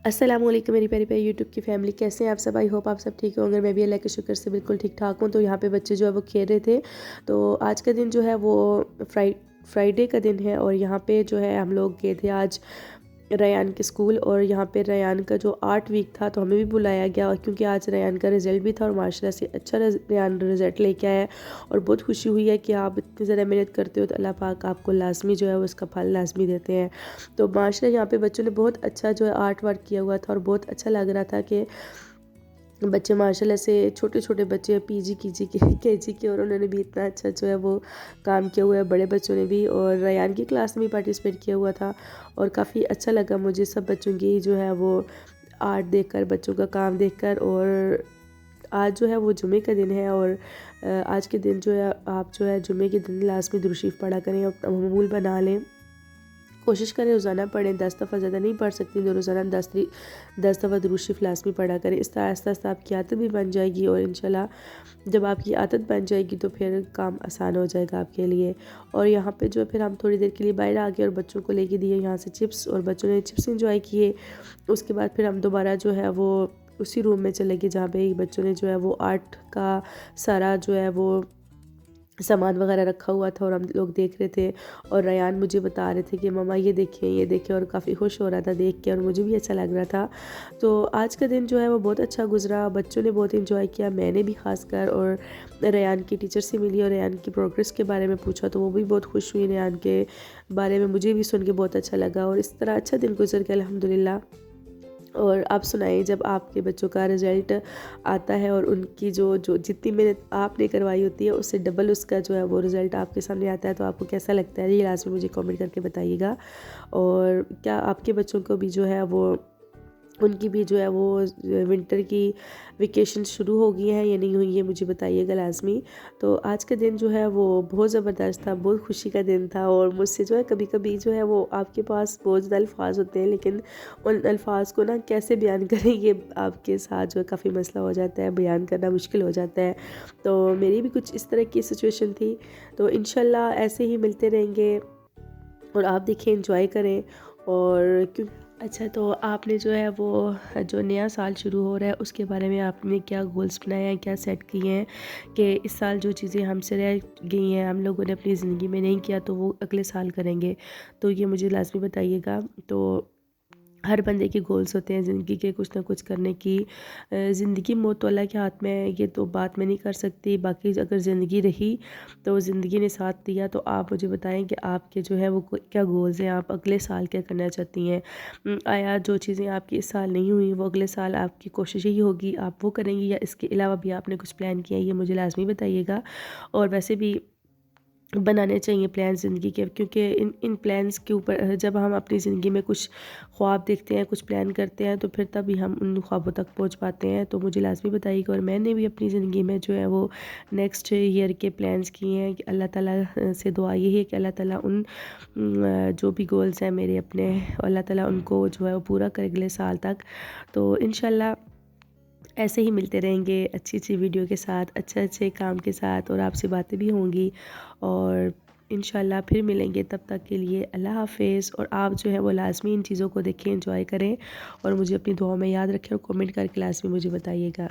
अस्सलामुअलैकुम मेरी प्यारी प्यारी यूट्यूब की फैमिली, कैसे हैं आप सब। आई होप आप सब ठीक होंगे। मैं भी अल्लाह के शुक्र से बिल्कुल ठीक ठाक हूँ। तो यहाँ पे बच्चे जो है वो खेल रहे थे। तो आज का दिन जो है वो फ्राइडे का दिन है और यहाँ पे जो है हम लोग गए थे आज रयान के स्कूल। और यहाँ पे रयान का जो आर्ट वीक था तो हमें भी बुलाया गया, और क्योंकि आज रयान का रिज़ल्ट भी था और माशाल्लाह से अच्छा रयान रिज़ल्ट लेके आया। और बहुत खुशी हुई है कि आप इतनी ज़्यादा मेहनत करते हो तो अल्लाह पाक आपको लाजमी जो है वो इसका फल लाजमी देते हैं। तो माशाल्लाह यहाँ पे बच्चों ने बहुत अच्छा जो है आर्ट वर्क किया हुआ था और बहुत अच्छा लग रहा था कि बच्चे माशाल्लाह से छोटे छोटे बच्चे पीजी कीजी के केजी के, और उन्होंने भी इतना अच्छा जो है वो काम किया हुआ है। बड़े बच्चों ने भी, और रयान की क्लास में भी पार्टिसिपेट किया हुआ था। और काफ़ी अच्छा लगा मुझे सब बच्चों की जो है वो आर्ट देखकर, बच्चों का काम देखकर। और आज जो है वो जुमे का दिन है, और आज के दिन जो है आप जो है जुमे के दिन लाजमी दुरूद शरीफ पढ़ा करें और मामूल बना लें। कोशिश करें रोज़ाना पढ़ें, 10 दफ़ा ज़्यादा नहीं पढ़ सकती तो रोज़ाना 10 दफ़ा दुरूद शरीफ लाज़मी पढ़ा करें। इस तरह आहिस्ता आहिस्ता आपकी आदत भी बन जाएगी, और इंशाल्लाह जब आपकी आदत बन जाएगी तो फिर काम आसान हो जाएगा आपके लिए। और यहाँ पे जो है फिर हम थोड़ी देर के लिए बाहर आ गए और बच्चों को लेके दिए यहाँ से चिप्स, और बच्चों ने चिप्स इंजॉय किए। उसके बाद फिर हम दोबारा जो है वो उसी रूम में चले गए जहाँ पे बच्चों ने जो है वो आर्ट का सारा जो है वो सामान वगैरह रखा हुआ था और हम लोग देख रहे थे। और रयान मुझे बता रहे थे कि मम्मा ये देखें ये देखें, और काफ़ी खुश हो रहा था देख के, और मुझे भी अच्छा लग रहा था। तो आज का दिन जो है वो बहुत अच्छा गुजरा, बच्चों ने बहुत इंजॉय किया, मैंने भी खासकर। और रयान की टीचर से मिली और रयान की प्रोग्रेस के बारे में पूछा तो वो भी बहुत खुश हुई रयान के बारे में, मुझे भी सुन के बहुत अच्छा लगा। और इस तरह अच्छा दिन गुजर गया अल्हम्दुलिल्लाह। और आप सुनाइए, जब आपके बच्चों का रिज़ल्ट आता है और उनकी जो जो जितनी मेहनत आपने करवाई होती है उससे डबल उसका जो है वो रिज़ल्ट आपके सामने आता है, तो आपको कैसा लगता है ये लास्ट में मुझे कमेंट करके बताइएगा। और क्या आपके बच्चों को भी जो है वो उनकी भी जो है वो विंटर की वेकेशन शुरू हो गई है या नहीं हुई है, मुझे बताइएगा लाजमी। तो आज का दिन जो है वो बहुत ज़बरदस्त था, बहुत खुशी का दिन था। और मुझसे जो है कभी कभी जो है वो आपके पास बहुत ज़्यादा अल्फाज होते हैं, लेकिन उन अल्फाज को ना कैसे बयान करें ये आपके साथ जो है काफ़ी मसला हो जाता है, बयान करना मुश्किल हो जाता है। तो मेरी भी कुछ इस तरह की सिचुएशन थी। तो इंशाल्लाह ऐसे ही मिलते रहेंगे, और आप देखिए इंजॉय करें। और क्यों अच्छा, तो आपने जो है वो जो नया साल शुरू हो रहा है उसके बारे में आपने क्या गोल्स बनाए हैं, क्या सेट किए हैं कि इस साल जो चीज़ें हमसे रह गई हैं, हम लोगों ने अपनी ज़िंदगी में नहीं किया तो वो अगले साल करेंगे। तो ये मुझे लाजमी बताइएगा। तो हर बंदे के गोल्स होते हैं ज़िंदगी के कुछ ना कुछ करने की। ज़िंदगी मौत तो अल्लाह के हाथ में है, ये तो बात मैं नहीं कर सकती। बाकी अगर ज़िंदगी रही तो ज़िंदगी ने साथ दिया, तो आप मुझे बताएं कि आपके जो है वो क्या गोल्स हैं, आप अगले साल क्या करना चाहती हैं। आया जो चीज़ें आपकी इस साल नहीं हुई वो अगले साल आपकी कोशिश यही होगी आप वो करेंगी, या इसके अलावा भी आपने कुछ प्लान किया है, ये मुझे लाजमी बताइएगा। और वैसे भी बनाने चाहिए प्लान ज़िंदगी के, क्योंकि इन इन प्लान्स के ऊपर जब हम अपनी ज़िंदगी में कुछ ख्वाब देखते हैं, कुछ प्लान करते हैं, तो फिर तभी हम उन ख्वाबों तक पहुंच पाते हैं। तो मुझे लाज़मी बताइएगा। और मैंने भी अपनी ज़िंदगी में जो है वो नेक्स्ट ईयर के प्लान्स किए हैं कि अल्लाह ताला से दुआ यही है कि अल्लाह ताला उन जो भी गोल्स हैं मेरे अपने, अल्लाह ताला उनको जो है वो पूरा करे अगले साल तक। तो इंशाल्लाह ऐसे ही मिलते रहेंगे अच्छी अच्छी वीडियो के साथ, अच्छे अच्छे काम के साथ, और आपसे बातें भी होंगी। और इंशाल्लाह फिर मिलेंगे, तब तक के लिए अल्लाह हाफ़िज़। और आप जो है वो लाज़मी इन चीज़ों को देखें, एंजॉय करें, और मुझे अपनी दुआ में याद रखें और कमेंट करके लाज़मी मुझे बताइएगा।